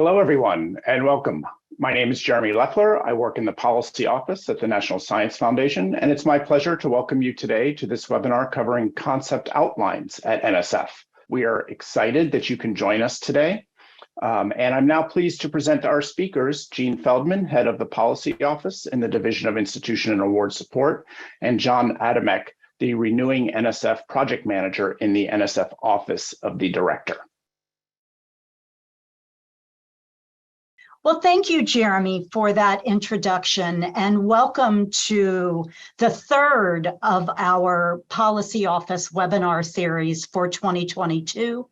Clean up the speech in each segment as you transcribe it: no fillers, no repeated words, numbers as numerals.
Hello, everyone, and welcome. My name is Jeremy Leffler. I work in the policy office at the National Science Foundation, and it's my pleasure to welcome you today to this webinar covering concept outlines at NSF. We are excited that you can join us today. And I'm now pleased to present our speakers, Gene Feldman, head of the policy office in the Division of Institution and Award Support, and John Adamek, the renewing NSF project manager in the NSF Office of the Director. Well, thank you, Jeremy, for that introduction, and welcome to the third of our Policy Office webinar series for 2022.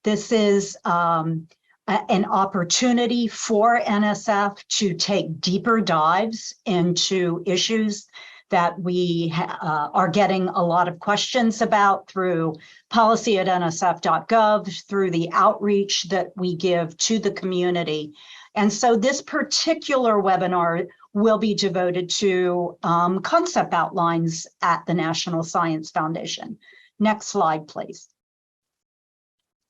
This is an opportunity for NSF to take deeper dives into issues that we are getting a lot of questions about through policy@nsf.gov, through the outreach that we give to the community. And so this particular webinar will be devoted to concept outlines at the National Science Foundation. Next slide, please.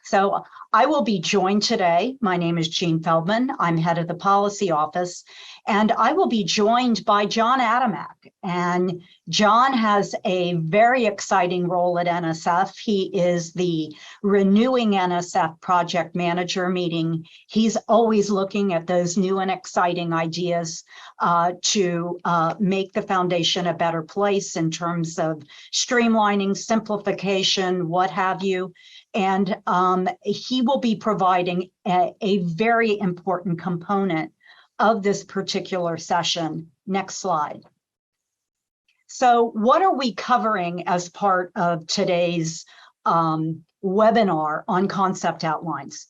So I will be joined today. My name is Gene Feldman. I'm head of the policy office, and I will be joined by John Adamek. And John has a very exciting role at NSF. He is the renewing NSF project manager, meaning he's always looking at those new and exciting ideas to make the foundation a better place in terms of streamlining, simplification, what have you. And he will be providing a very important component of this particular session. Next slide. So what are we covering as part of today's webinar on concept outlines?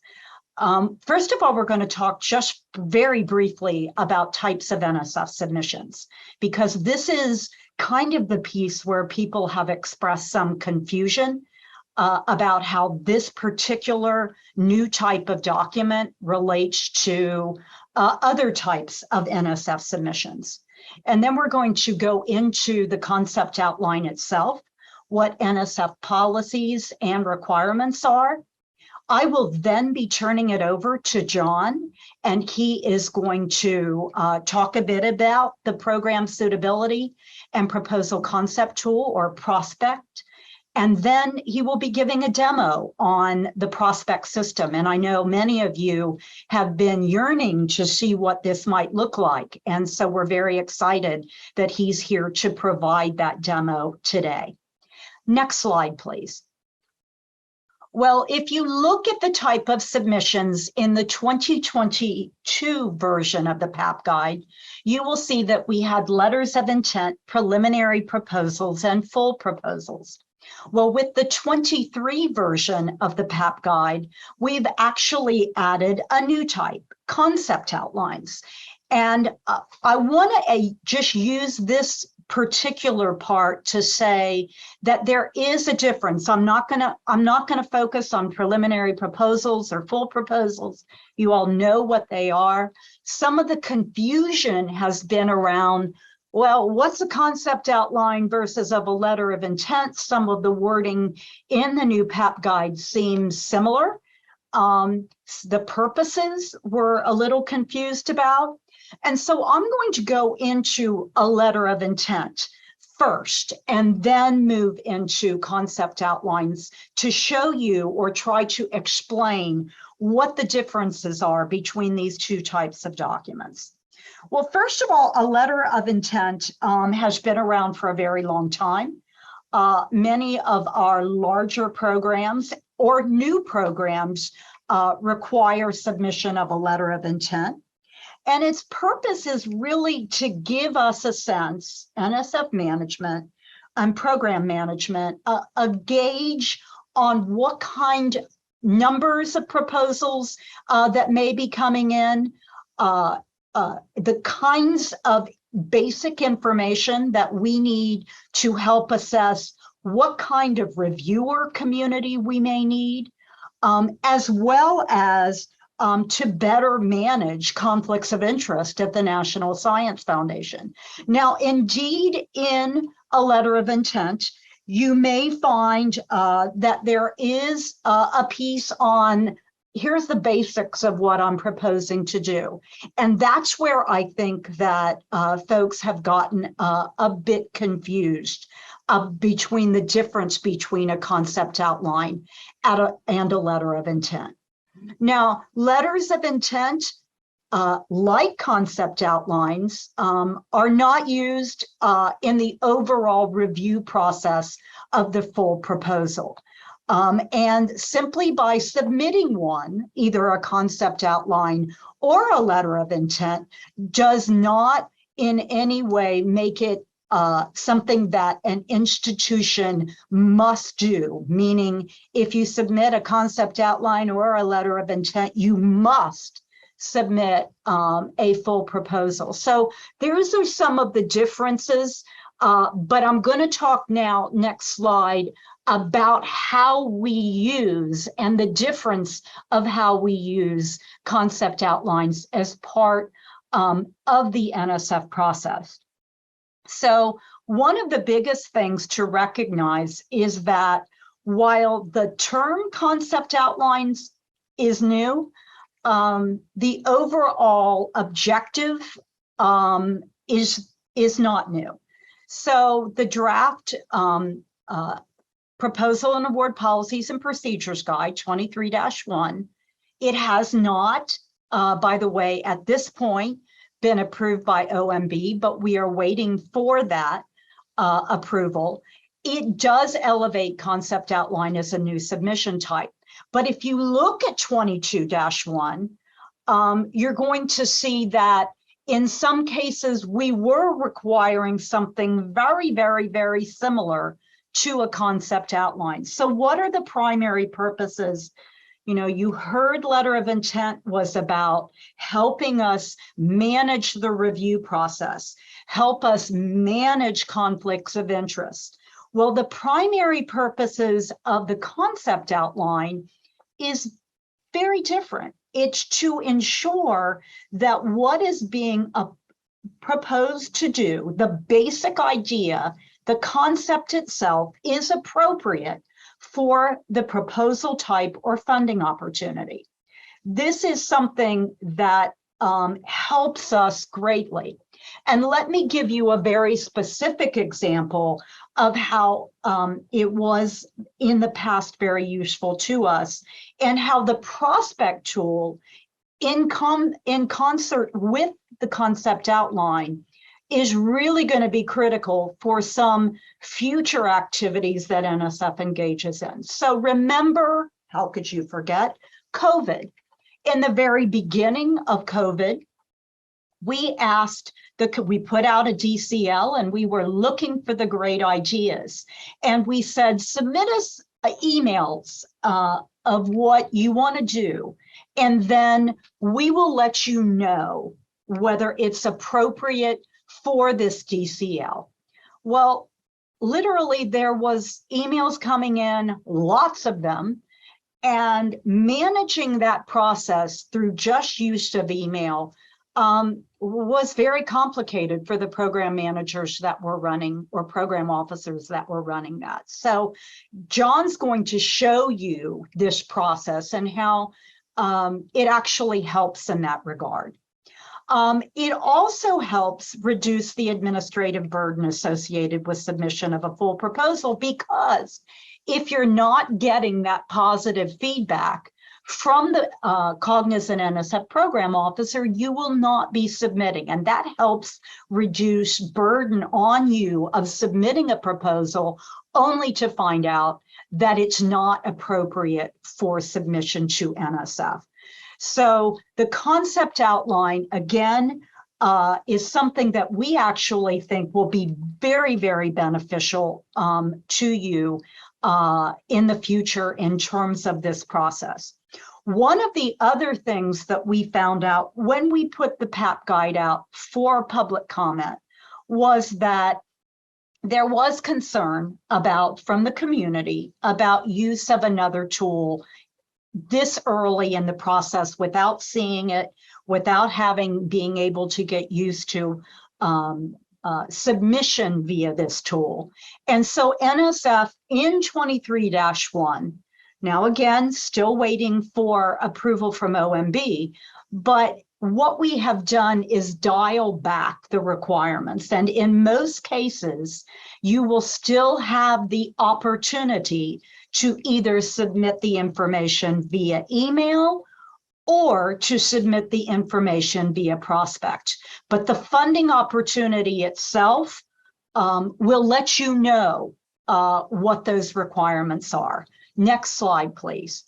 First of all, we're going to talk just very briefly about types of NSF submissions, because this is kind of the piece where people have expressed some confusion about how this particular new type of document relates to other types of NSF submissions. And then we're going to go into the concept outline itself, what NSF policies and requirements are. I will then be turning it over to John, and he is going to talk a bit about the program suitability and proposal concept tool, or prospect. And then he will be giving a demo on the prospect system. And I know many of you have been yearning to see what this might look like. And so we're very excited that he's here to provide that demo today. Next slide, please. Well, if you look at the type of submissions in the 2022 version of the PAP guide, you will see that we had letters of intent, preliminary proposals, and full proposals. Well, with the 23 version of the PAP guide, we've actually added a new type, concept outlines. And I want to just use this particular part to say that there is a difference. I'm not going to focus on preliminary proposals or full proposals. You all know what they are. Some of the confusion has been around, well, what's a concept outline versus of a letter of intent? Some of the wording in the new PAP guide seems similar. The purposes we're a little confused about. And so I'm going to go into a letter of intent first, and then move into concept outlines to show you or try to explain what the differences are between these two types of documents. Well, first of all, a letter of intent has been around for a very long time. Many of our larger programs or new programs require submission of a letter of intent. And its purpose is really to give us a sense, NSF management and program management, a gauge on what kind of numbers of proposals that may be coming in, the kinds of basic information that we need to help assess what kind of reviewer community we may need, as well as to better manage conflicts of interest at the National Science Foundation. Now, indeed, in a letter of intent, you may find that there is a piece on here's the basics of what I'm proposing to do. And that's where I think that folks have gotten a bit confused between the difference between a concept outline and a letter of intent. Now, letters of intent, like concept outlines, are not used in the overall review process of the full proposal. And simply by submitting one, either a concept outline or a letter of intent, does not in any way make it something that an institution must do, meaning if you submit a concept outline or a letter of intent, you must submit a full proposal. So those are some of the differences, but I'm going to talk now, next slide, about how we use and the difference of how we use concept outlines as part of the NSF process. So one of the biggest things to recognize is that while the term concept outlines is new, the overall objective is not new. So the draft Proposal and Award Policies and Procedures Guide 23-1, it has not, by the way, at this point, been approved by OMB, but we are waiting for that approval. It does elevate concept outline as a new submission type. But if you look at 22-1, you're going to see that in some cases, we were requiring something very, very, very similar to a concept outline. So what are the primary purposes? You know, you heard letter of intent was about helping us manage the review process, help us manage conflicts of interest. Well, the primary purposes of the concept outline is very different. It's to ensure that what is being proposed to do, the basic idea, the concept itself, is appropriate for the proposal type or funding opportunity. This is something that helps us greatly. And let me give you a very specific example of how it was in the past very useful to us, and how the prospect tool in concert with the concept outline is really going to be critical for some future activities that NSF engages in. So remember, how could you forget, COVID. In the very beginning of COVID, we put out a DCL and we were looking for the great ideas. And we said, submit us emails of what you want to do. And then we will let you know whether it's appropriate for this DCL. Well, literally there was emails coming in, lots of them, and managing that process through just use of email was very complicated for the program managers that were running, or program officers that were running that. So John's going to show you this process and how it actually helps in that regard. It also helps reduce the administrative burden associated with submission of a full proposal, because if you're not getting that positive feedback from the cognizant NSF program officer, you will not be submitting. And that helps reduce burden on you of submitting a proposal only to find out that it's not appropriate for submission to NSF. So the concept outline, again, is something that we actually think will be very, very beneficial to you in the future in terms of this process. One of the other things that we found out when we put the PAP guide out for public comment was that there was concern from the community about use of another tool this early in the process without seeing it, without being able to get used to submission via this tool. And so NSF in 23-1 Now, again, still waiting for approval from OMB, but what we have done is dial back the requirements. And in most cases, you will still have the opportunity to either submit the information via email or to submit the information via prospect. But the funding opportunity itself will let you know what those requirements are. Next slide, please.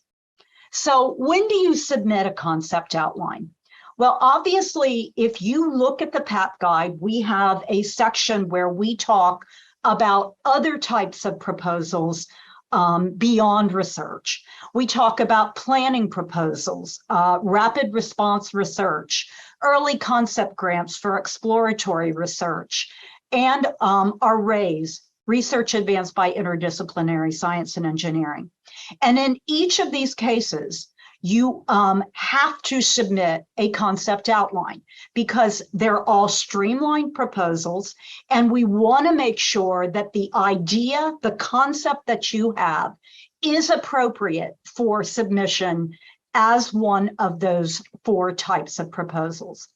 So when do you submit a concept outline? Well, obviously, if you look at the PAP guide, we have a section where we talk about other types of proposals beyond research. We talk about planning proposals, rapid response research, early concept grants for exploratory research, and our RAISE, Research Advanced by Interdisciplinary Science and Engineering. And in each of these cases, you have to submit a concept outline because they're all streamlined proposals, and we want to make sure that the idea, the concept that you have is appropriate for submission as one of those 4 types of proposals.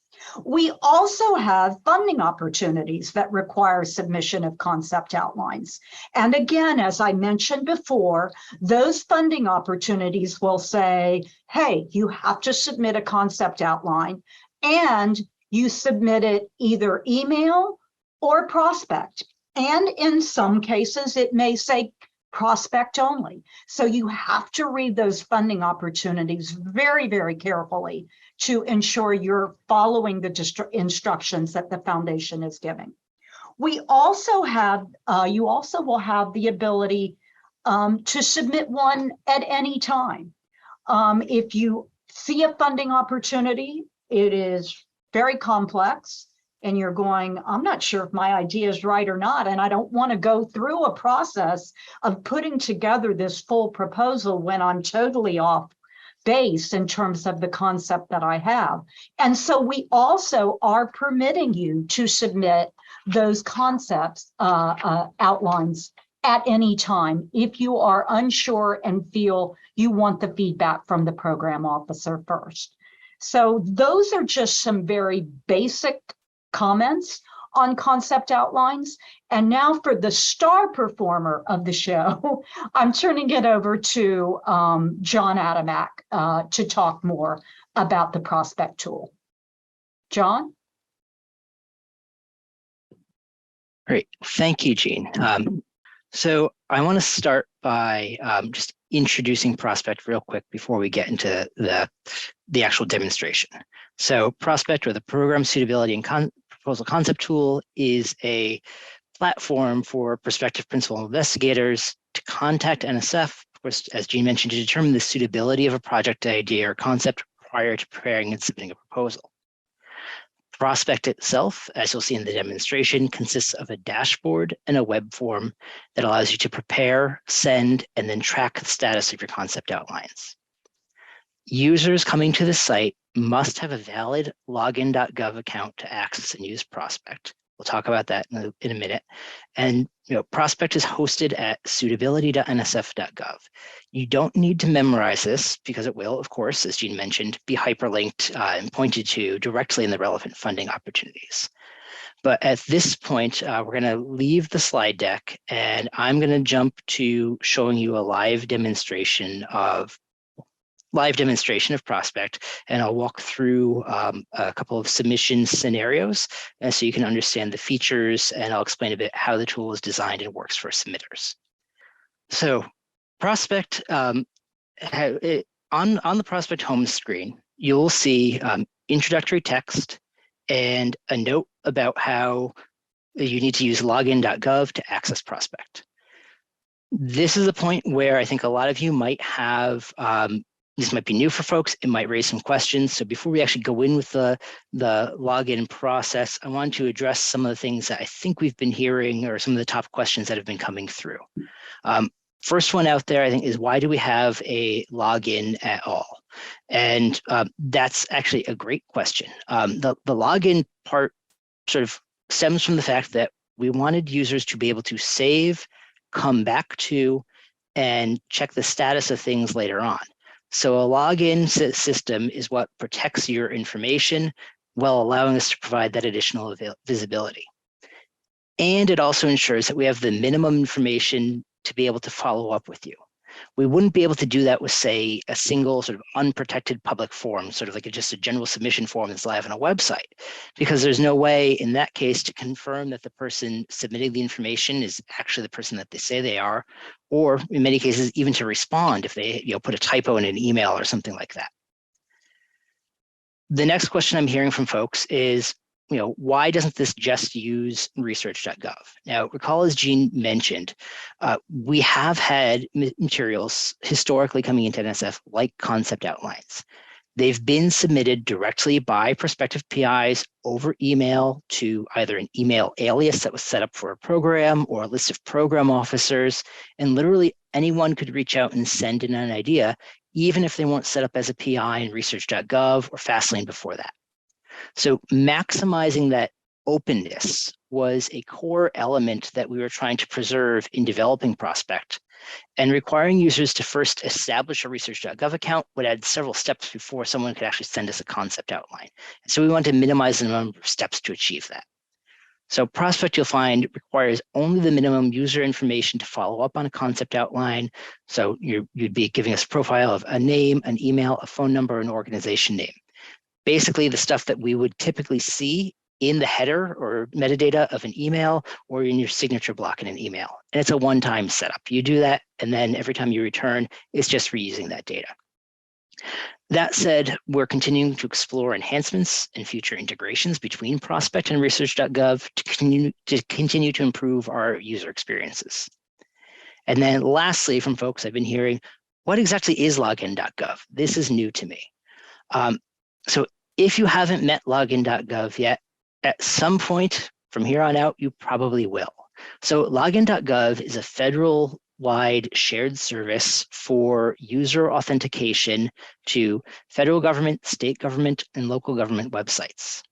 We also have funding opportunities that require submission of concept outlines. And again, as I mentioned before, those funding opportunities will say, hey, you have to submit a concept outline, and you submit it either email or prospect. And in some cases, it may say prospect only. So you have to read those funding opportunities very, very carefully to ensure you're following the instructions that the foundation is giving. We also have, you also will have the ability to submit one at any time. If you see a funding opportunity, it is very complex, and you're going, I'm not sure if my idea is right or not, and I don't want to go through a process of putting together this full proposal when I'm totally off base in terms of the concept that I have. And so we also are permitting you to submit those concepts outlines at any time if you are unsure and feel you want the feedback from the program officer first. So those are just some very basic comments on concept outlines. And now for the star performer of the show, I'm turning it over to John Adamak to talk more about the prospect tool. John? Great, thank you, Jean. So I want to start by just introducing Prospect real quick before we get into the actual demonstration. So Prospect, or the Program Suitability and Proposal Concept Tool, is a platform for prospective principal investigators to contact NSF, of course, as Jean mentioned, to determine the suitability of a project idea or concept prior to preparing and submitting a proposal. Prospect itself, as you'll see in the demonstration, consists of a dashboard and a web form that allows you to prepare, send, and then track the status of your concept outlines. Users coming to the site must have a valid login.gov account to access and use Prospect. We'll talk about that in a minute. And Prospect is hosted at suitability.nsf.gov. You don't need to memorize this because it will, of course, as Jean mentioned, be hyperlinked and pointed to directly in the relevant funding opportunities. But at this point, we're going to leave the slide deck, and I'm going to jump to showing you a live demonstration of Prospect, and I'll walk through a couple of submission scenarios so you can understand the features, and I'll explain a bit how the tool is designed and works for submitters. So Prospect, on the Prospect home screen, you'll see introductory text and a note about how you need to use login.gov to access Prospect. This is a point where I think a lot of you might have this might be new for folks. It might raise some questions. So before we actually go in with the login process, I want to address some of the things that I think we've been hearing, or some of the top questions that have been coming through. First one out there, I think, is why do we have a login at all? And that's actually a great question. The login part sort of stems from the fact that we wanted users to be able to save, come back to, and check the status of things later on. So a login system is what protects your information while allowing us to provide that additional visibility. And it also ensures that we have the minimum information to be able to follow up with you. We wouldn't be able to do that with, say, a single sort of unprotected public form, sort of like just a general submission form that's live on a website, because there's no way in that case to confirm that the person submitting the information is actually the person that they say they are, or in many cases, even to respond if they put a typo in an email or something like that. The next question I'm hearing from folks is, why doesn't this just use research.gov? Now, recall, as Jean mentioned, we have had materials historically coming into NSF like concept outlines. They've been submitted directly by prospective PIs over email to either an email alias that was set up for a program or a list of program officers, and literally anyone could reach out and send in an idea, even if they weren't set up as a PI in research.gov or Fastlane before that. So maximizing that openness was a core element that we were trying to preserve in developing Prospect, and requiring users to first establish a research.gov account would add several steps before someone could actually send us a concept outline. So we want to minimize the number of steps to achieve that. So Prospect, you'll find, requires only the minimum user information to follow up on a concept outline. So you'd be giving us a profile of a name, an email, a phone number, an organization name. Basically, the stuff that we would typically see in the header or metadata of an email or in your signature block in an email. And it's a one-time setup. You do that, and then every time you return, it's just reusing that data. That said, we're continuing to explore enhancements and future integrations between Prospect and research.gov to continue to improve our user experiences. And then lastly, from folks I've been hearing, what exactly is login.gov? This is new to me. So if you haven't met login.gov yet, at some point from here on out, you probably will. So login.gov is a federal-wide shared service for user authentication to federal government, state government, and local government websites.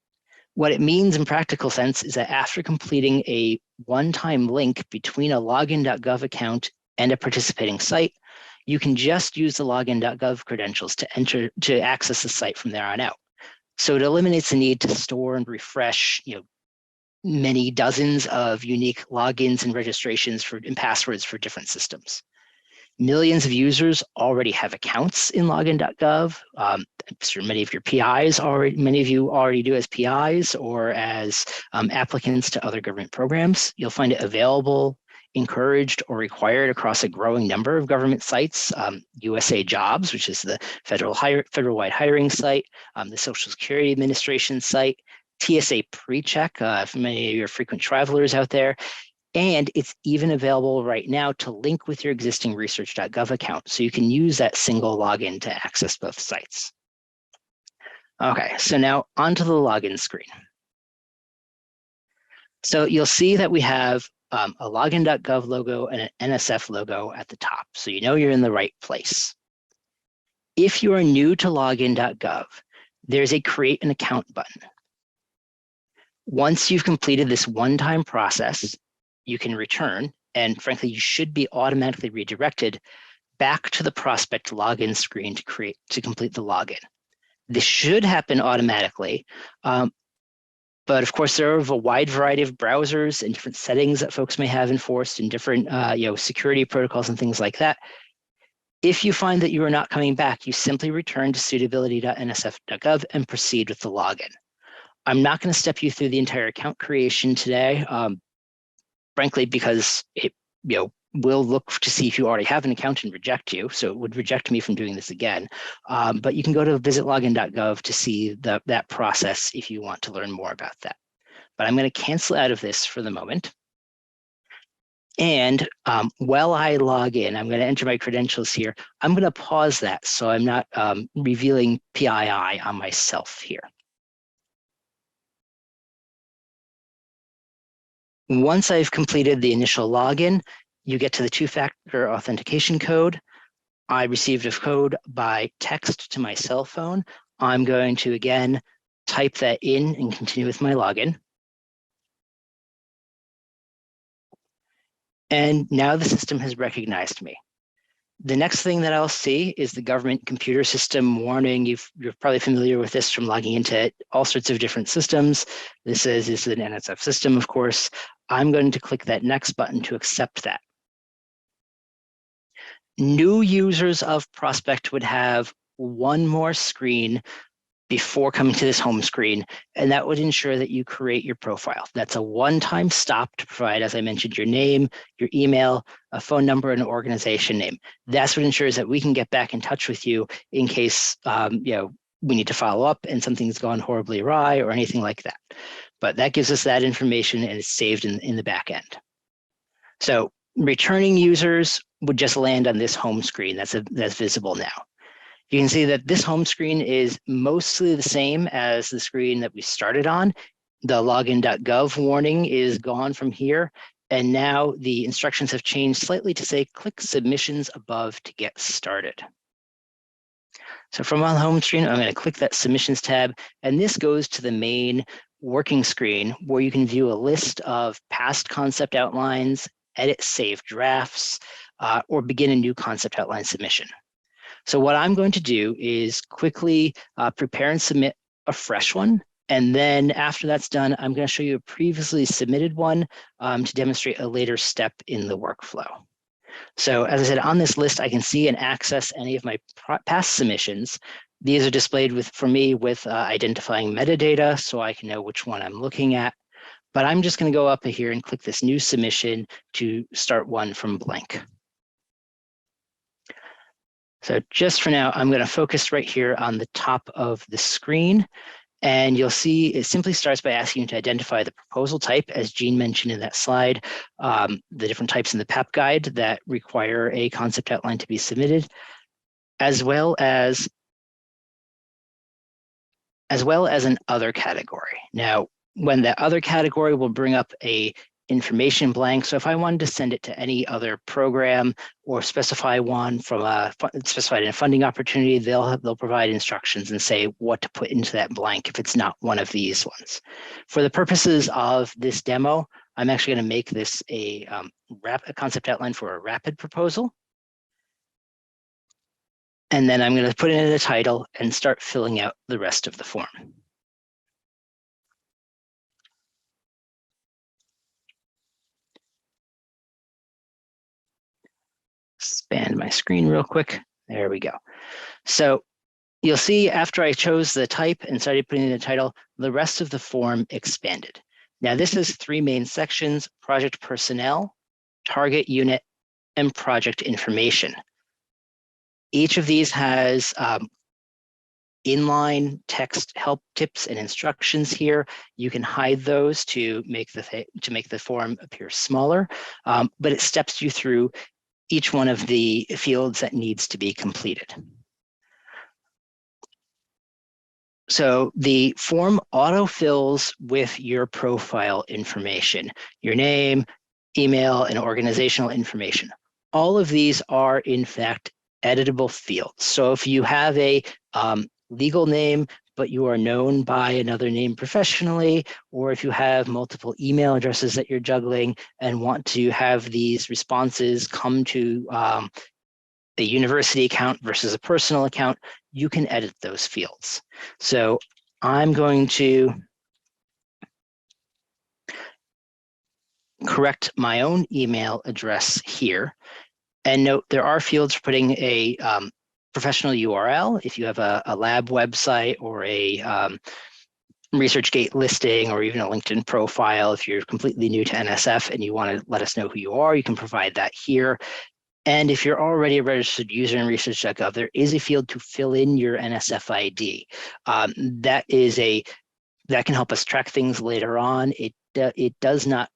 What it means in practical sense is that after completing a one-time link between a login.gov account and a participating site, you can just use the login.gov credentials to access the site from there on out. So it eliminates the need to store and refresh, many dozens of unique logins and registrations and passwords for different systems. Millions of users already have accounts in login.gov. I'm sure many of you already do as PIs or as applicants to other government programs. You'll find it available, encouraged, or required across a growing number of government sites. USA Jobs, which is the federal-wide hiring site, the Social Security Administration site, TSA PreCheck for many of your frequent travelers out there. And it's even available right now to link with your existing research.gov account. So you can use that single login to access both sites. Okay, so now onto the login screen. So you'll see that we have a login.gov logo and an NSF logo at the top. So you know you're in the right place. If you are new to login.gov, there's a create an account button. Once you've completed this one-time process, you can return, and frankly, you should be automatically redirected back to the Prospect login screen to complete the login. This should happen automatically, but of course, there are a wide variety of browsers and different settings that folks may have enforced and different security protocols and things like that. If you find that you are not coming back, you simply return to suitability.nsf.gov and proceed with the login. I'm not going to step you through the entire account creation today, frankly, because it will look to see if you already have an account and reject you. So it would reject me from doing this again. But you can go to visitlogin.gov to see that process if you want to learn more about that. But I'm going to cancel out of this for the moment. And while I log in, I'm going to enter my credentials here. I'm going to pause that so I'm not revealing PII on myself here. Once I've completed the initial login, you get to the two-factor authentication code. I received a code by text to my cell phone. I'm going to, again, type that in and continue with my login. And now the system has recognized me. The next thing that I'll see is the government computer system warning. You're probably familiar with this from logging into all sorts of different systems. This is an NSF system, of course. I'm going to click that next button to accept that. New users of Prospect would have one more screen before coming to this home screen, and that would ensure that you create your profile. That's a one-time stop to provide, as I mentioned, your name, your email, a phone number, and an organization name. That's what ensures that we can get back in touch with you in case we need to follow up and something's gone horribly awry or anything like that. But that gives us that information and it's saved in the back end. So returning users would just land on this home screen that's visible now. You can see that this home screen is mostly the same as the screen that we started on. The login.gov warning is gone from here. And now the instructions have changed slightly to say, click submissions above to get started. So from on the home screen, I'm going to click that submissions tab. And this goes to the main working screen where you can view a list of past concept outlines, edit saved drafts, or begin a new concept outline submission. So what I'm going to do is quickly prepare and submit a fresh one. And then after that's done, I'm going to show you a previously submitted one to demonstrate a later step in the workflow. So as I said, on this list, I can see and access any of my past submissions. These are displayed for me with identifying metadata so I can know which one I'm looking at. But I'm just going to go up here and click this new submission to start one from blank. So just for now, I'm going to focus right here on the top of the screen. And you'll see it simply starts by asking you to identify the proposal type, as Jean mentioned in that slide, the different types in the PAP guide that require a concept outline to be submitted, as well as an other category. Now, when that other category will bring up a information blank. So if I wanted to send it to any other program or specify one from specified in a funding opportunity, they'll provide instructions and say what to put into that blank if it's not one of these ones. For the purposes of this demo, I'm actually going to make this a concept outline for a rapid proposal. And then I'm going to put in a title and start filling out the rest of the form. Expand my screen real quick. There we go. So you'll see after I chose the type and started putting in the title, the rest of the form expanded. Now this is three main sections: project personnel, target unit, and project information. Each of these has inline text help tips and instructions here. You can hide those to make the form appear smaller, but it steps you through each one of the fields that needs to be completed. So the form autofills with your profile information, your name, email, and organizational information. All of these are, in fact, editable fields. So if you have a legal name, but you are known by another name professionally, or if you have multiple email addresses that you're juggling and want to have these responses come to a university account versus a personal account, you can edit those fields. So I'm going to correct my own email address here. And note, there are fields for putting a professional URL. If you have a lab website or a ResearchGate listing or even a LinkedIn profile, if you're completely new to NSF and you want to let us know who you are, you can provide that here. And if you're already a registered user in research.gov, there is a field to fill in your NSF ID. That can help us track things later on. It does not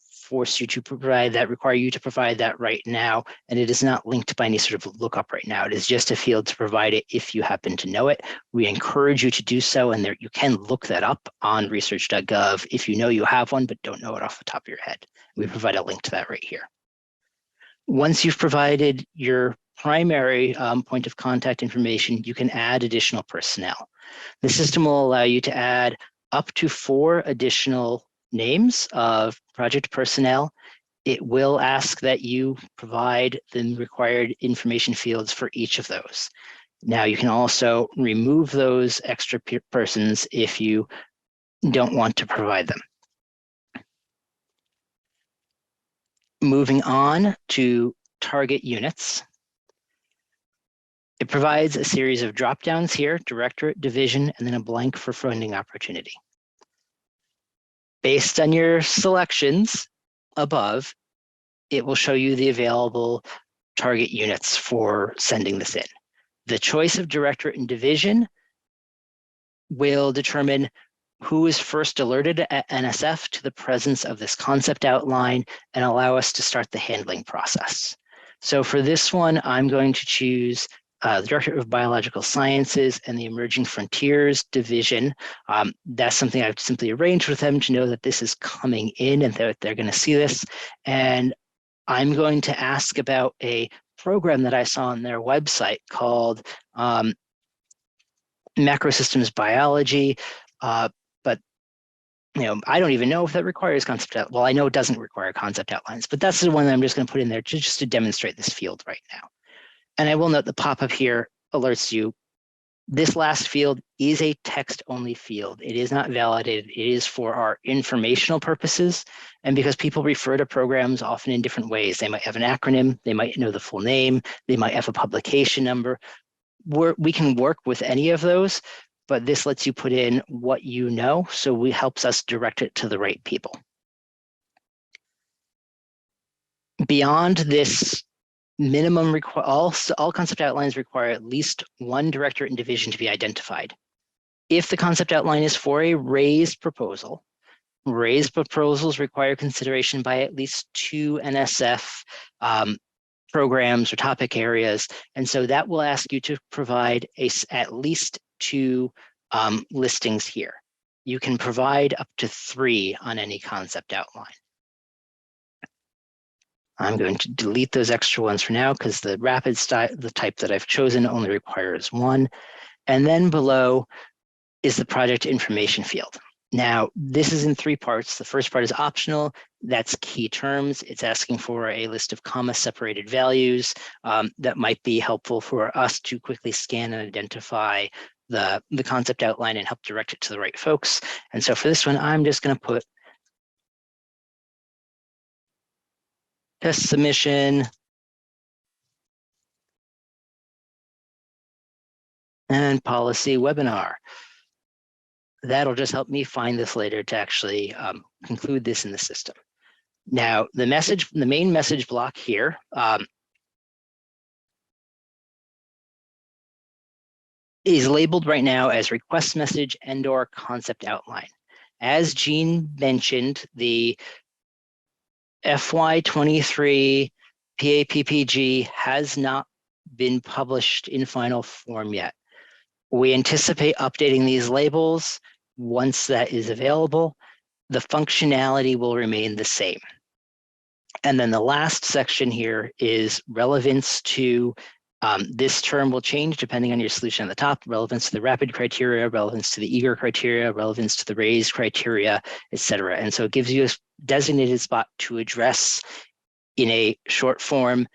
force you to provide that, require you to provide that right now, and it is not linked by any sort of lookup right now. It is just a field to provide it if you happen to know it. We encourage you to do so, and you can look that up on research.gov if you know you have one but don't know it off the top of your head. We provide a link to that right here. Once you've provided your primary point of contact information, you can add additional personnel. The system will allow you to add up to 4 additional names of project personnel It will ask that you provide the required information fields for each of those. Now, you can also remove those extra persons if you don't want to provide them. Moving on to target units. It provides a series of drop-downs here, directorate, division, and then a blank for funding opportunity. Based on your selections above, it will show you the available target units for sending this in. The choice of directorate and division will determine who is first alerted at NSF to the presence of this concept outline and allow us to start the handling process. So for this one, I'm going to choose the Director of Biological Sciences and the Emerging Frontiers Division. That's something I've simply arranged with them to know that this is coming in and that they're going to see this. And I'm going to ask about a program that I saw on their website called Macrosystems Biology, but I don't even know if that requires concept out. Well, I know it doesn't require concept outlines, but that's the one that I'm just going to put in there just to demonstrate this field right now. And I will note the pop-up here alerts you. This last field is a text-only field. It is not validated. It is for our informational purposes. And because people refer to programs often in different ways, they might have an acronym, they might know the full name, they might have a publication number. We can work with any of those, but this lets you put in what you know, so it helps us direct it to the right people. Beyond this minimum, all concept outlines require at least one directorate and division to be identified. If the concept outline is for a raised proposal, raised proposals require consideration by at least 2 NSF programs or topic areas. And so that will ask you to provide at least 2 listings here. You can provide up to 3 on any concept outline. I'm going to delete those extra ones for now because the rapid style, the type that I've chosen, only requires 1. And then below is the project information field. Now, this is in 3 parts. The first part is optional. That's key terms. It's asking for a list of comma-separated values that might be helpful for us to quickly scan and identify the concept outline and help direct it to the right folks. And so for this one, I'm just going to put test submission and policy webinar. That'll just help me find this later to actually conclude this in the system. Now, the main message block here is labeled right now as request message and/or concept outline. As Jean mentioned, the FY23 PAPPG has not been published in final form yet. We anticipate updating these labels once that is available. The functionality will remain the same. And then the last section here is relevance to, this term will change depending on your solution at the top, relevance to the rapid criteria, relevance to the eager criteria, relevance to the raised criteria, et cetera. And so it gives you a designated spot to address in a short form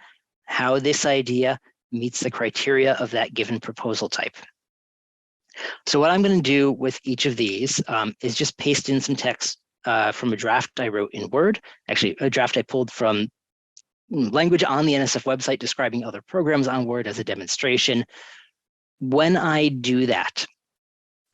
how this idea meets the criteria of that given proposal type. So what I'm going to do with each of these is just paste in some text from a draft I wrote in Word, actually a draft I pulled from language on the NSF website describing other programs on Word as a demonstration. When I do that,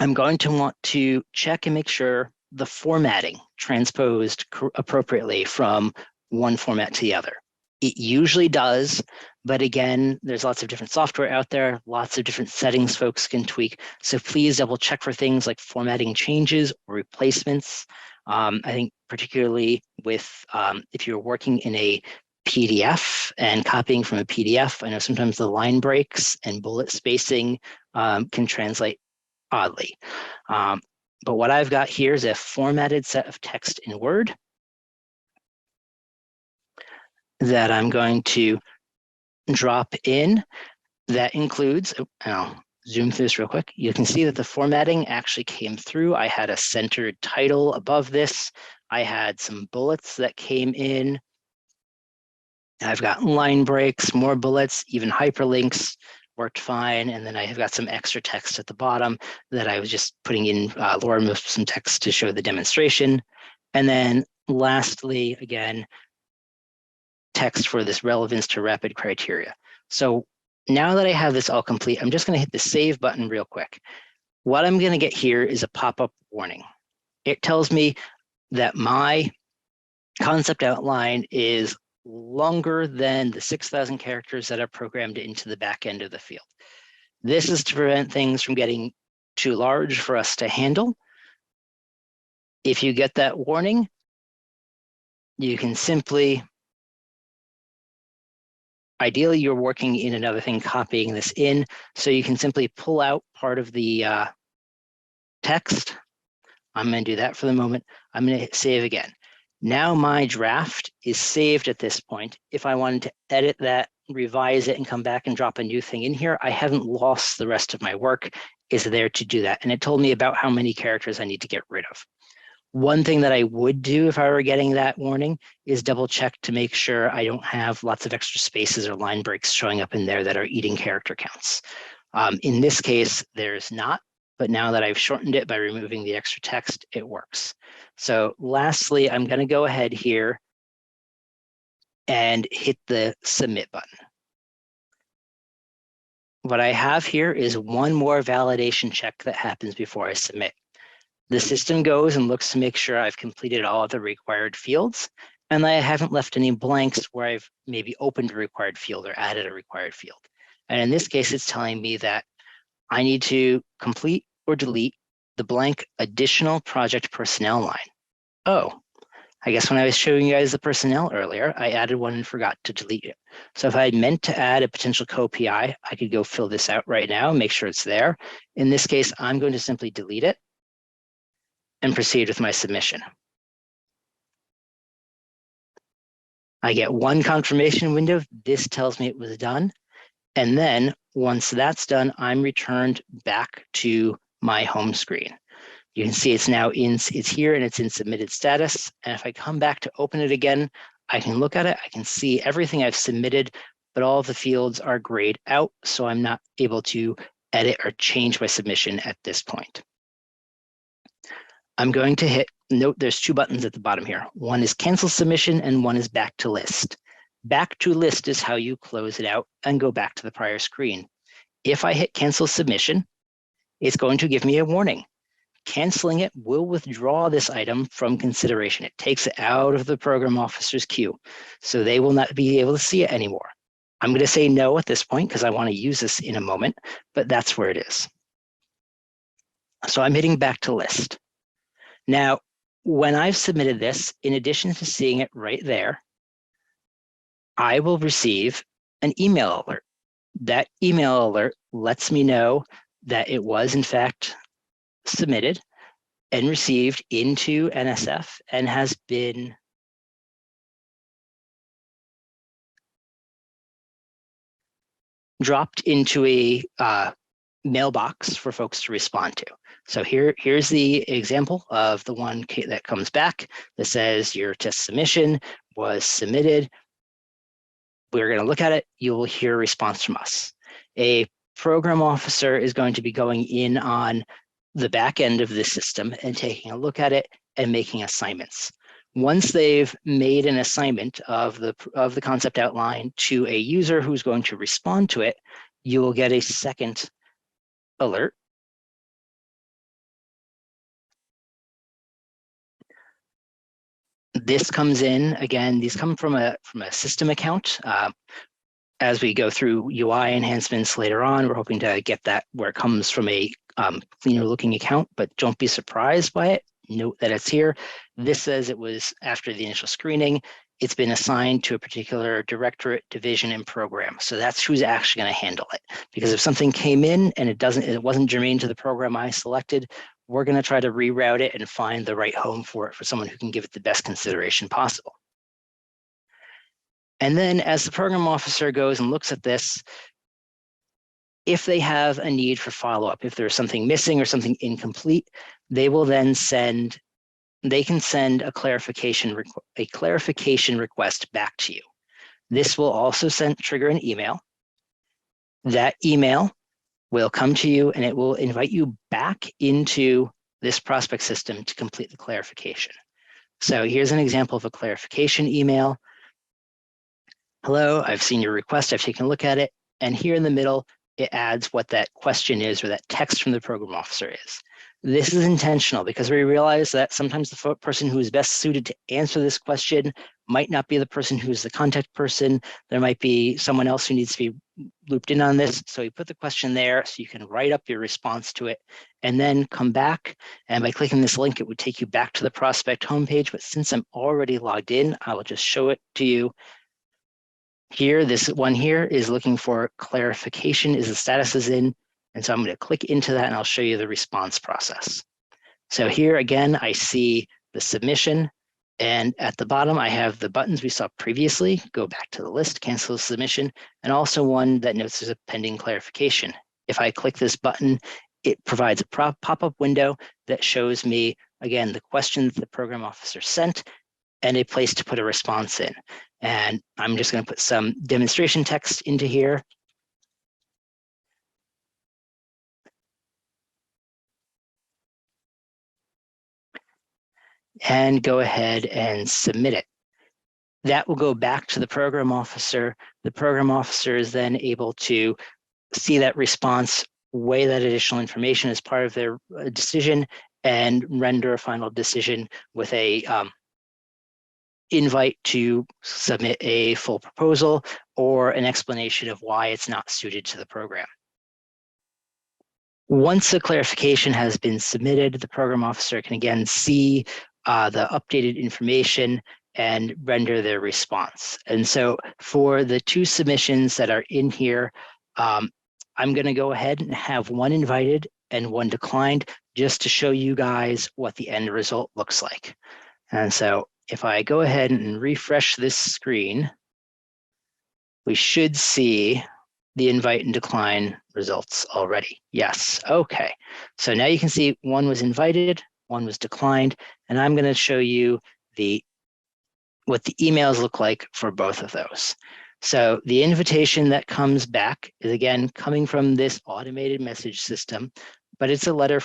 I'm going to want to check and make sure the formatting transposed appropriately from one format to the other. It usually does, but again, there's lots of different software out there, lots of different settings folks can tweak. So please double check for things like formatting changes or replacements. I think particularly with if you're working in a PDF and copying from a PDF, I know sometimes the line breaks and bullet spacing can translate oddly. But what I've got here is a formatted set of text in Word that I'm going to drop in. That includes, and I'll zoom through this real quick. You can see that the formatting actually came through. I had a centered title above this. I had some bullets that came in. I've got line breaks, more bullets, even hyperlinks worked fine. And then I have got some extra text at the bottom that I was just putting in. Laura moved some text to show the demonstration. And then lastly, again, text for this relevance to rapid criteria. So now that I have this all complete, I'm just going to hit the save button real quick. What I'm going to get here is a pop-up warning. It tells me that my concept outline is longer than the 6,000 characters that are programmed into the back end of the field. This is to prevent things from getting too large for us to handle. If you get that warning, you can simply, ideally you're working in another thing, copying this in, so you can simply pull out part of the text. I'm going to do that for the moment. I'm going to hit save again. Now my draft is saved at this point. If I wanted to edit that, revise it, and come back and drop a new thing in here, I haven't lost the rest of my work. Is there to do that. And it told me about how many characters I need to get rid of. One thing that I would do if I were getting that warning is double check to make sure I don't have lots of extra spaces or line breaks showing up in there that are eating character counts. In this case, there's not, but now that I've shortened it by removing the extra text, it works. So lastly, I'm going to go ahead here and hit the submit button. What I have here is one more validation check that happens before I submit. The system goes and looks to make sure I've completed all of the required fields, and I haven't left any blanks where I've maybe opened a required field or added a required field. And in this case, it's telling me that I need to complete or delete the blank additional project personnel line. Oh, I guess when I was showing you guys the personnel earlier, I added one and forgot to delete it. So if I had meant to add a potential co-PI, I could go fill this out right now and make sure it's there. In this case, I'm going to simply delete it and proceed with my submission. I get one confirmation window. This tells me it was done. And then once that's done, I'm returned back to my home screen. You can see it's now it's here and it's in submitted status. And if I come back to open it again, I can look at it. I can see everything I've submitted, but all of the fields are grayed out. So I'm not able to edit or change my submission at this point. I'm going to hit, note there's two buttons at the bottom here. One is cancel submission and one is back to list. Back to list is how you close it out and go back to the prior screen. If I hit cancel submission, it's going to give me a warning. Canceling it will withdraw this item from consideration. It takes it out of the program officer's queue, so they will not be able to see it anymore. I'm going to say no at this point because I want to use this in a moment, but that's where it is. So I'm hitting back to list. Now, when I've submitted this, in addition to seeing it right there, I will receive an email alert. That email alert lets me know that it was in fact submitted and received into NSF and has been dropped into a mailbox for folks to respond to. So here's the example of the one that comes back that says your test submission was submitted. We're going to look at it. You will hear a response from us. A program officer is going to be going in on the back end of the system and taking a look at it and making assignments. Once they've made an assignment of the concept outline to a user who's going to respond to it, you will get a second alert. This comes in, again, these come from a system account. As we go through UI enhancements later on, we're hoping to get that where it comes from a cleaner looking account, but don't be surprised by it. Note that it's here. This says it was after the initial screening. It's been assigned to a particular directorate, division, and program. So that's who's actually going to handle it. Because if something came in and it wasn't germane to the program I selected, we're going to try to reroute it and find the right home for it for someone who can give it the best consideration possible. And then as the program officer goes and looks at this, if they have a need for follow-up, if there's something missing or something incomplete, they will then send a clarification request back to you. This will also trigger an email. That email will come to you and it will invite you back into this prospect system to complete the clarification. So here's an example of a clarification email. Hello, I've seen your request, I've taken a look at it, and here in the middle, it adds what that question is or that text from the program officer is. This is intentional because we realize that sometimes the person who is best suited to answer this question might not be the person who's the contact person. There might be someone else who needs to be looped in on this. So we put the question there so you can write up your response to it and then come back. And by clicking this link, it would take you back to the prospect homepage. But since I'm already logged in, I will just show it to you. Here, this one here is looking for clarification, is the status is in. And so I'm going to click into that and I'll show you the response process. So here again, I see the submission. And at the bottom, I have the buttons we saw previously, go back to the list, cancel submission, and also one that notes there's a pending clarification. If I click this button, it provides a pop-up window that shows me, again, the questions the program officer sent and a place to put a response in. And I'm just going to put some demonstration text into here. And go ahead and submit it. That will go back to the program officer. The program officer is then able to see that response, weigh that additional information as part of their decision, and render a final decision with a invite to submit a full proposal or an explanation of why it's not suited to the program. Once the clarification has been submitted, the program officer can again see the updated information and render their response. And so for the two submissions that are in here, I'm going to go ahead and have one invited and one declined just to show you guys what the end result looks like. And so if I go ahead and refresh this screen, we should see the invite and decline results already. Yes, okay. So now you can see one was invited, one was declined, and I'm going to show you what the emails look like for both of those. So the invitation that comes back is again coming from this automated message system, but it's a letter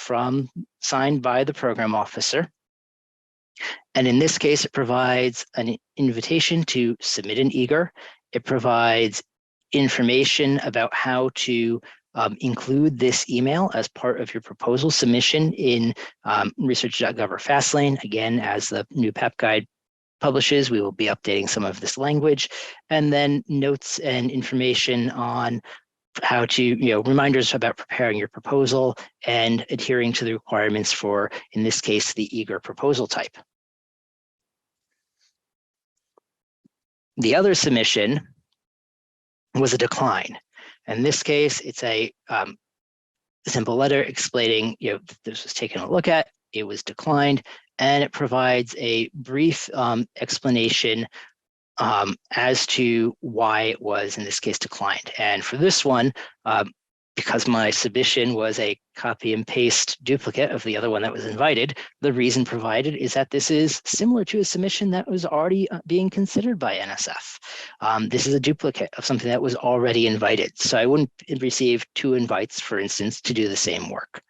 signed by the program officer. And in this case, it provides an invitation to submit an eager. It provides information about how to include this email as part of your proposal submission in research.gov or Fastlane. Again, as the new PAP guide publishes, we will be updating some of this language, and then notes and information on how to, reminders about preparing your proposal and adhering to the requirements for, in this case, the eager proposal type. The other submission was a decline. In this case, it's a simple letter explaining, this was taken a look at, it was declined, and it provides a brief explanation as to why it was, in this case, declined. And for this one, because my submission was a copy and paste duplicate of the other one that was invited, the reason provided is that this is similar to a submission that was already being considered by NSF. This is a duplicate of something that was already invited. So I wouldn't receive two invites, for instance, to do the same work.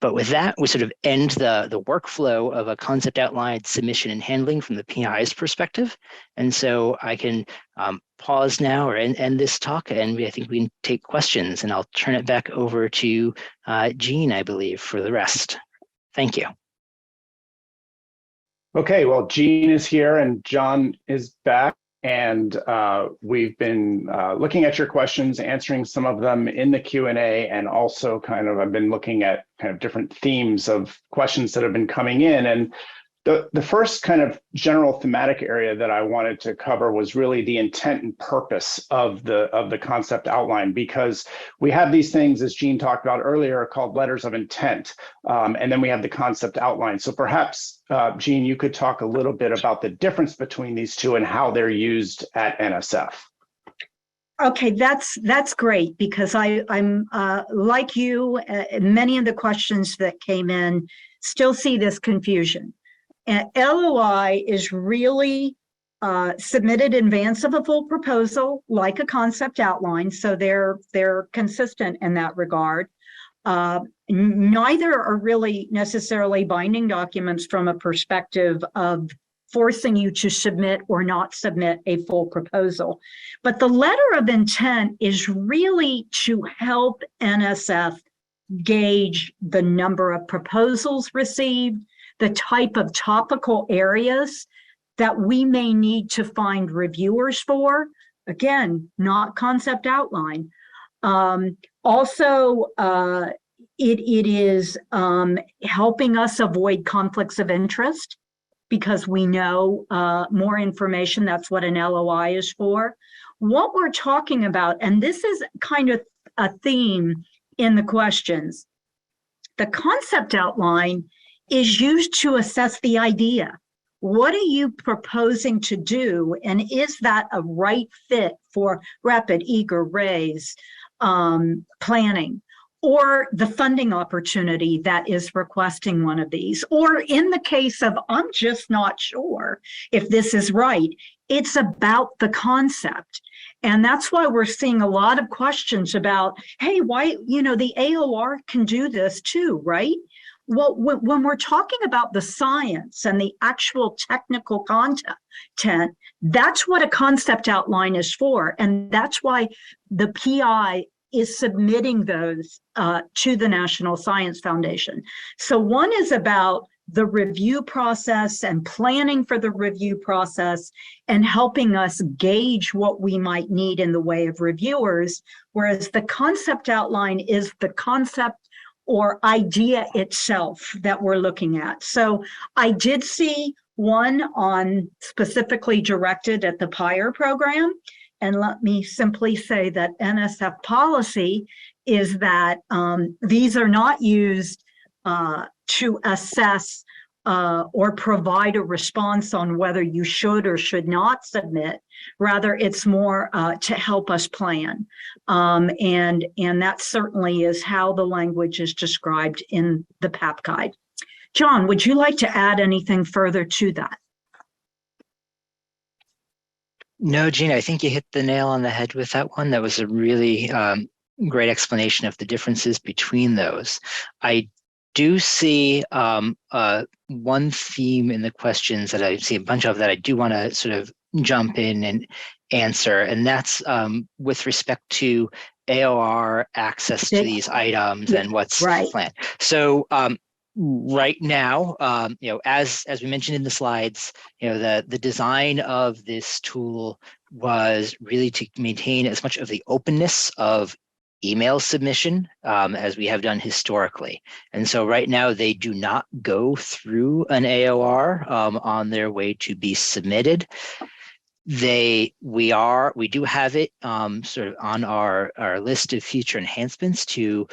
But with that, we sort of end the workflow of a concept outline submission and handling from the PI's perspective. And so I can pause now or end this talk, and I think we can take questions, and I'll turn it back over to Jean, I believe, for the rest. Thank you. Okay, well, Jean is here and John is back. And we've been looking at your questions, answering some of them in the Q&A, and also I've been looking at different themes of questions that have been coming in. And the first general thematic area that I wanted to cover was really the intent and purpose of the concept outline, because we have these things, as Jean talked about earlier, called letters of intent, and then we have the concept outline. So perhaps, Jean, you could talk a little bit about the difference between these two and how they're used at NSF. Okay, that's great, because I'm like you, many of the questions that came in still see this confusion. And LOI is really submitted in advance of a full proposal, like a concept outline. So they're consistent in that regard. Neither are really necessarily binding documents from a perspective of forcing you to submit or not submit a full proposal. But the letter of intent is really to help NSF gauge the number of proposals received, the type of topical areas that we may need to find reviewers for. Again, not concept outline. Also, it is helping us avoid conflicts of interest, because we know more information. That's what an LOI is for. What we're talking about, and this is kind of a theme in the questions, the concept outline is used to assess the idea. What are you proposing to do? And is that a right fit for rapid, eager, raise planning? Or the funding opportunity that is requesting one of these? Or in the case of, I'm just not sure if this is right, it's about the concept. And that's why we're seeing a lot of questions about, hey, why, the AOR can do this too, right? Well, when we're talking about the science and the actual technical content, that's what a concept outline is for. And that's why the PI is submitting those to the National Science Foundation. So one is about the review process and planning for the review process and helping us gauge what we might need in the way of reviewers, whereas the concept outline is the concept or idea itself that we're looking at. So I did see one on specifically directed at the PIRE program. And let me simply say that NSF policy is that these are not used to assess or provide a response on whether you should or should not submit. Rather, it's more to help us plan. And that certainly is how the language is described in the PAP guide. John, would you like to add anything further to that? No, Gina, I think you hit the nail on the head with that one. That was a really great explanation of the differences between those. I do see one theme in the questions that I see a bunch of that I do want to sort of jump in and answer, and that's with respect to AOR access to these items and what's planned. So right now, as we mentioned in the slides, the design of this tool was really to maintain as much of the openness of email submission as we have done historically. And so right now they do not go through an AOR on their way to be submitted. We do have it sort of on our list of future enhancements to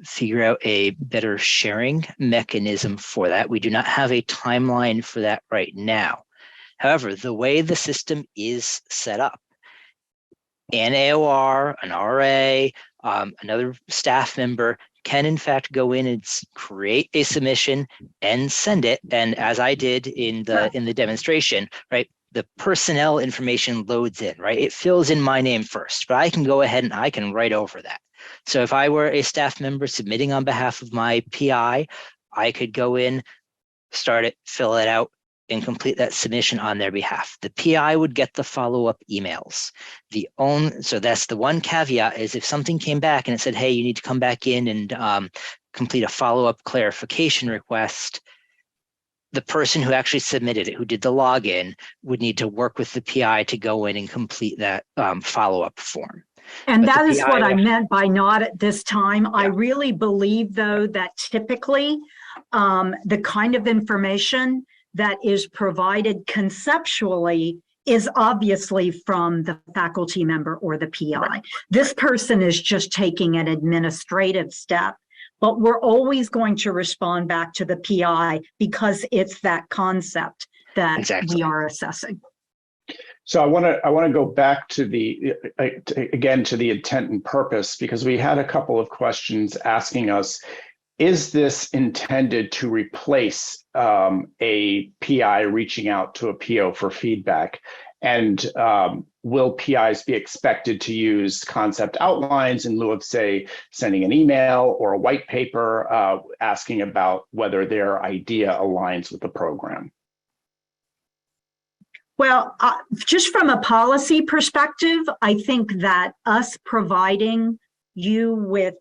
figure out a better sharing mechanism for that. We do not have a timeline for that right now. However, the way the system is set up, an AOR, an RA, another staff member can in fact go in and create a submission and send it. And as I did in the demonstration, right, the personnel information loads in, right? It fills in my name first, but I can go ahead and I can write over that. So if I were a staff member submitting on behalf of my PI, I could go in, start it, fill it out, and complete that submission on their behalf. The PI would get the follow-up emails. So that's the one caveat is if something came back and it said, hey, you need to come back in and complete a follow-up clarification request, the person who actually submitted it, who did the login, would need to work with the PI to go in and complete that follow-up form. And that is what I meant by not at this time. Yeah. I really believe, though, that typically the kind of information that is provided conceptually is obviously from the faculty member or the PI. Right. This person is just taking an administrative step, but we're always going to respond back to the PI because it's that concept that we are assessing. So I want to go back to the intent and purpose, because we had a couple of questions asking us, is this intended to replace a PI reaching out to a PO for feedback? And will PIs be expected to use concept outlines in lieu of, say, sending an email or a white paper asking about whether their idea aligns with the program? Well, just from a policy perspective, I think that us providing you with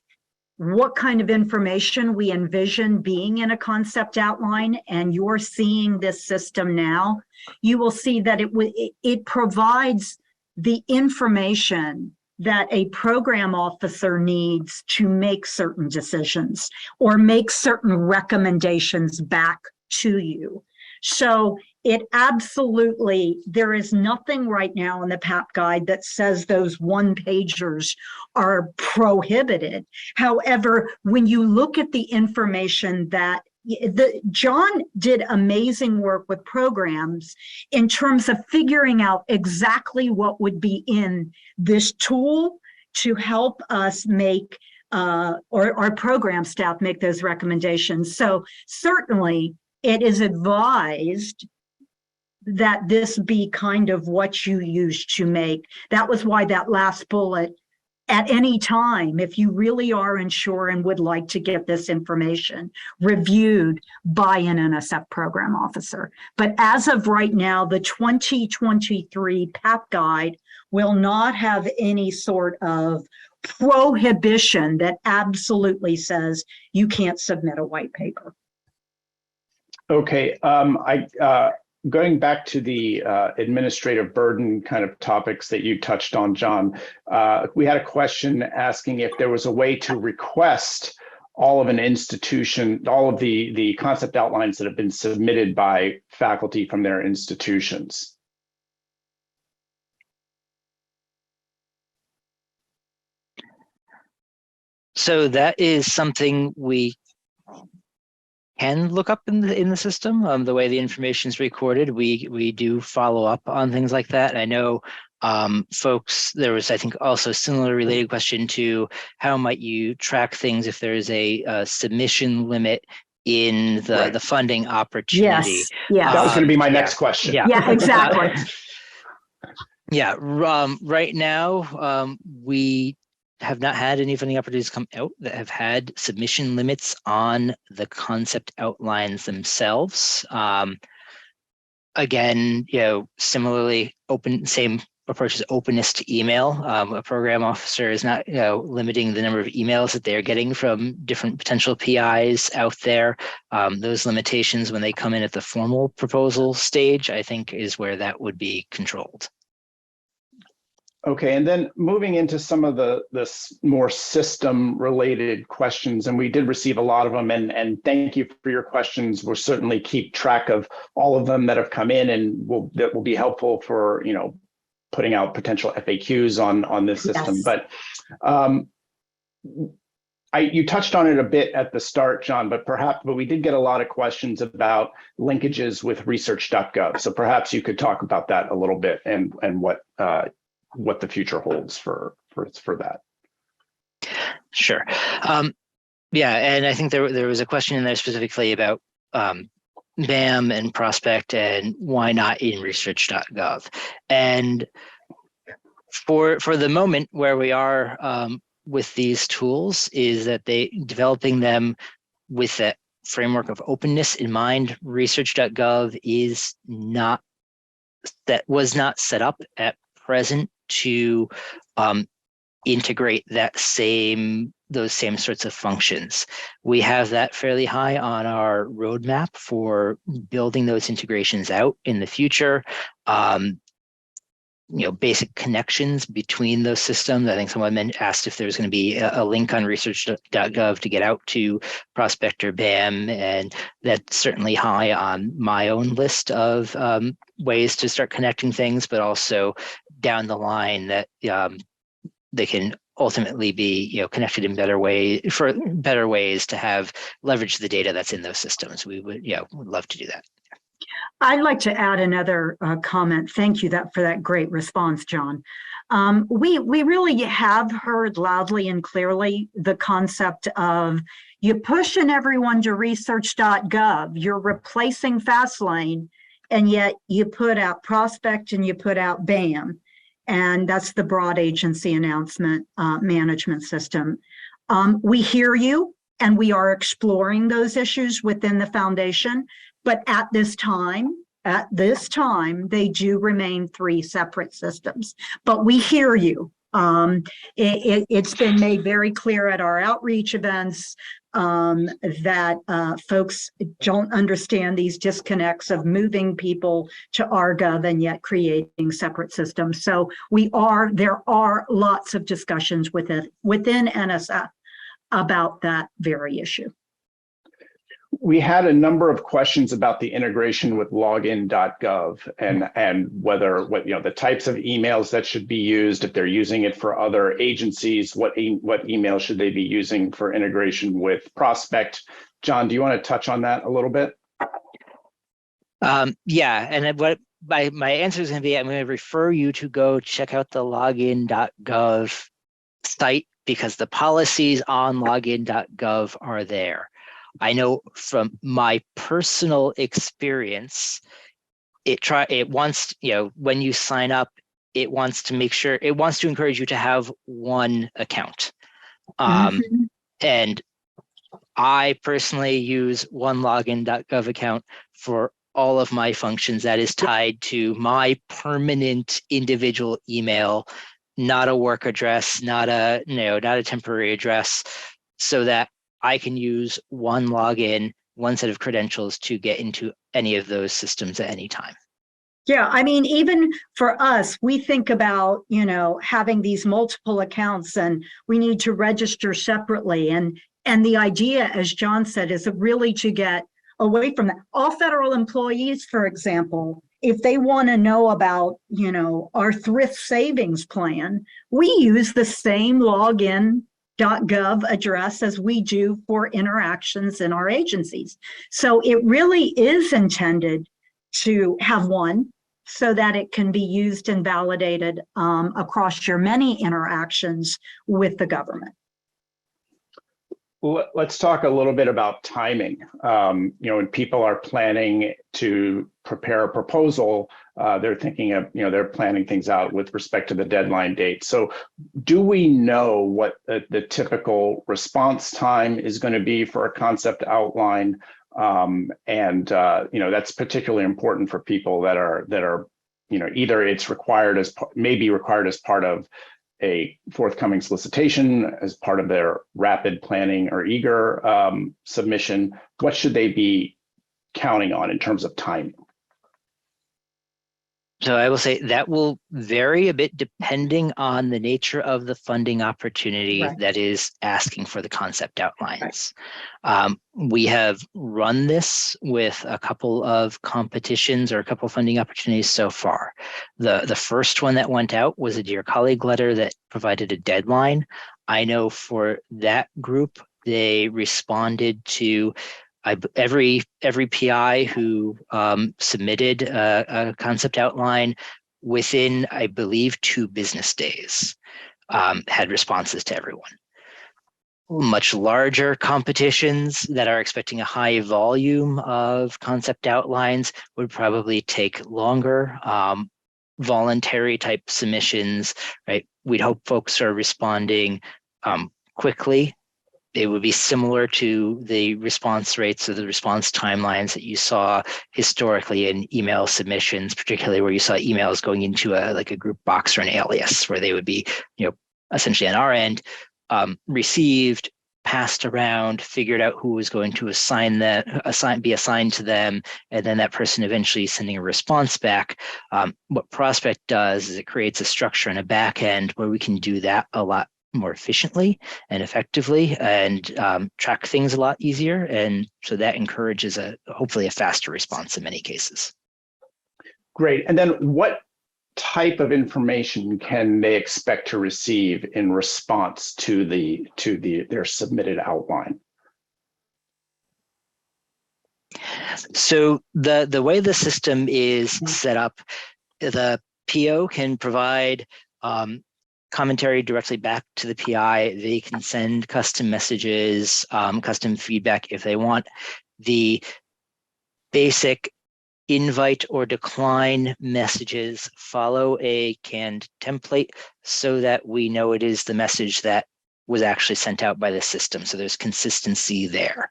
what kind of information we envision being in a concept outline, and you're seeing this system now, you will see that it provides the information that a program officer needs to make certain decisions or make certain recommendations back to you. So it absolutely, there is nothing right now in the PAP guide that says those one-pagers are prohibited. However, when you look at the information that John did amazing work with programs in terms of figuring out exactly what would be in this tool to help us make or our program staff make those recommendations. So certainly it is advised that this be kind of what you use to make. That was why that last bullet, at any time, if you really are unsure and would like to get this information reviewed by an NSF program officer. But as of right now, the 2023 PAP guide will not have any sort of prohibition that absolutely says you can't submit a white paper. Okay, going back to the administrative burden kind of topics that you touched on, John, we had a question asking if there was a way to request all of an institution, all of the concept outlines that have been submitted by faculty from their institutions. So that is something we can look up in the system. The way the information is recorded, we do follow up on things like that. I know folks, there was, I think, also a similar related question to how might you track things if there is a submission limit in the funding opportunity. Yes, yes. That was going to be my next question. Yeah, exactly. Right now, we have not had any funding opportunities come out that have had submission limits on the concept outlines themselves. Again, similarly, same approach as openness to email. A program officer is not, limiting the number of emails that they're getting from different potential PIs out there. Those limitations, when they come in at the formal proposal stage, I think is where that would be controlled. Okay, and then moving into some of the more system-related questions, and we did receive a lot of them, and thank you for your questions. We'll certainly keep track of all of them that have come in, and that will be helpful for putting out potential FAQs on this system. Yes. But you touched on it a bit at the start, John, but we did get a lot of questions about linkages with research.gov. So perhaps you could talk about that a little bit and what the future holds for that. Sure. And I think there was a question in there specifically about BAM and Prospect and why not in research.gov. And for the moment where we are with these tools is that developing them with that framework of openness in mind. Research.gov was not set up at present to integrate those same sorts of functions. We have that fairly high on our roadmap for building those integrations out in the future. Basic connections between those systems. I think someone asked if there's going to be a link on research.gov to get out to Prospect or BAM, and that's certainly high on my own list of ways to start connecting things, but also down the line that they can ultimately be connected in better ways to have leverage the data that's in those systems. We would love to do that. I'd like to add another comment. Thank you for that great response, John. We really have heard loudly and clearly the concept of you pushing everyone to research.gov, you're replacing Fastlane, and yet you put out Prospect and you put out BAM, and that's the Broad Agency Announcement Management System. We hear you, and we are exploring those issues within the foundation. But at this time, they do remain 3 separate systems. But we hear you. It's been made very clear at our outreach events that folks don't understand these disconnects of moving people to RGov and yet creating separate systems. So there are lots of discussions within NSF about that very issue. We had a number of questions about the integration with login.gov and whether the types of emails that should be used, if they're using it for other agencies, what email should they be using for integration with Prospect. John, do you want to touch on that a little bit? Yeah, and what my answer is going to be, I'm going to refer you to go check out the login.gov site because the policies on login.gov are there. I know from my personal experience, it wants, when you sign up, it wants to encourage you to have one account. And I personally use one login.gov account for all of my functions that is tied to my permanent individual email, not a work address, not a temporary address, so that I can use one login, one set of credentials to get into any of those systems at any time. Yeah, I mean, even for us, we think about, having these multiple accounts and we need to register separately. And the idea, as John said, is really to get away from that. All federal employees, for example, if they want to know about, our thrift savings plan, we use the same login.gov address as we do for interactions in our agencies. So it really is intended to have one so that it can be used and validated across your many interactions with the government. Let's talk a little bit about timing. When people are planning to prepare a proposal, they're thinking of, they're planning things out with respect to the deadline date. So do we know what the typical response time is going to be for a concept outline? That's particularly important for people that are, either it's maybe required as part of a forthcoming solicitation, as part of their rapid planning or eager submission. What should they be counting on in terms of timing? So I will say that will vary a bit depending on the nature of the funding opportunity that is asking for the concept outlines. We have run this with a couple of competitions or a couple of funding opportunities so far. The first one that went out was a Dear Colleague letter that provided a deadline. I know for that group, they responded to every PI who submitted a concept outline within, I believe, 2 business days, had responses to everyone. Much larger competitions that are expecting a high volume of concept outlines would probably take longer. Voluntary type submissions, right? We'd hope folks are responding quickly. It would be similar to the response rates or the response timelines that you saw historically in email submissions, particularly where you saw emails going into a group box or an alias, where they would be, essentially on our end, received, passed around, figured out who was going to be assigned to them, and then that person eventually sending a response back. What Prospect does is it creates a structure and a back end where we can do that a lot more efficiently and effectively and track things a lot easier. And so that encourages hopefully a faster response in many cases. Great. And then what type of information can they expect to receive in response to their submitted outline? So the way the system is set up, the PO can provide commentary directly back to the PI. They can send custom messages, custom feedback if they want. The basic invite or decline messages follow a canned template so that we know it is the message that was actually sent out by the system. So there's consistency there.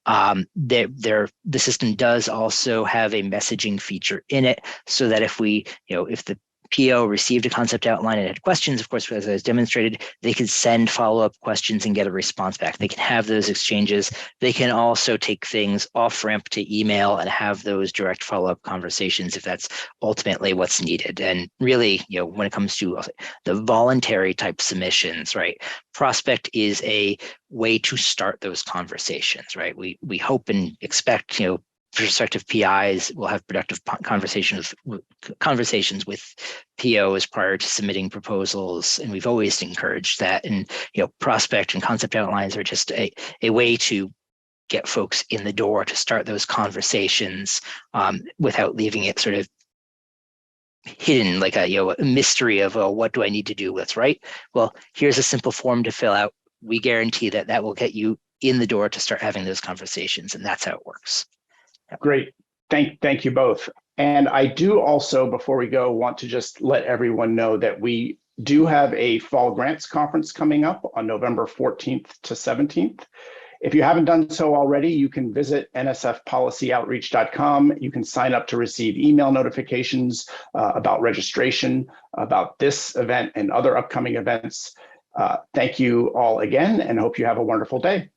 The system does also have a messaging feature in it so that if if the PO received a concept outline and had questions, of course, as I was demonstrated, they could send follow-up questions and get a response back. They can have those exchanges. They can also take things off ramp to email and have those direct follow-up conversations if that's ultimately what's needed. And really, when it comes to the voluntary type submissions, right? Prospect is a way to start those conversations, right? We hope and expect, prospective PIs will have productive conversations with POs prior to submitting proposals, and we've always encouraged that. And prospect and concept outlines are just a way to get folks in the door to start those conversations without leaving it sort of hidden, like a mystery of, oh, what do I need to do? What's right? Well, here's a simple form to fill out. We guarantee that will get you in the door to start having those conversations, and that's how it works. Great. Thank you both. And I do also, before we go, want to just let everyone know that we do have a fall grants conference coming up on November 14th to 17th. If you haven't done so already, you can visit nsfpolicyoutreach.com. You can sign up to receive email notifications about registration, about this event and other upcoming events. Thank you all again, and hope you have a wonderful day.